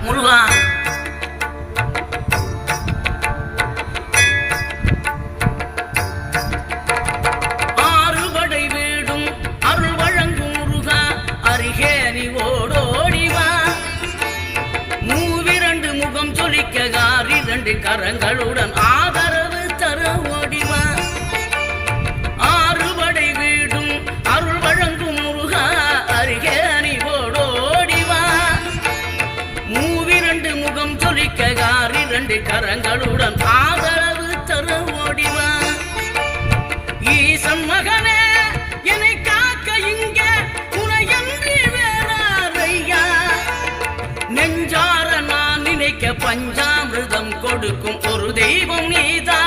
முருகா ஆறுபடை வீடும் அருள் வழங்கும் முருகா அருகே நீ ஓடோடிவா மூவிரண்டு முகம் சொலிக்க காரிரண்டு கரங்களுடன் ஆதரவு தர ஓடிவா ஆறுபடை வீடும் அருள் வழங்கும் முருகா அருகே நீ ஓடோடிவா மூவிரண்டு முகம் சொலிக்க காரிரண்டு கரங்களுடன் ஆதரவு தர ஓடிவா ஈசன் மகனே என்னை காக்க இங்க உனையன்றி வேறாரையா நெஞ்சார நான் நினைக்க பஞ்சாமிர்தம் கொடுக்கும் ஒரு தெய்வம் நீதான்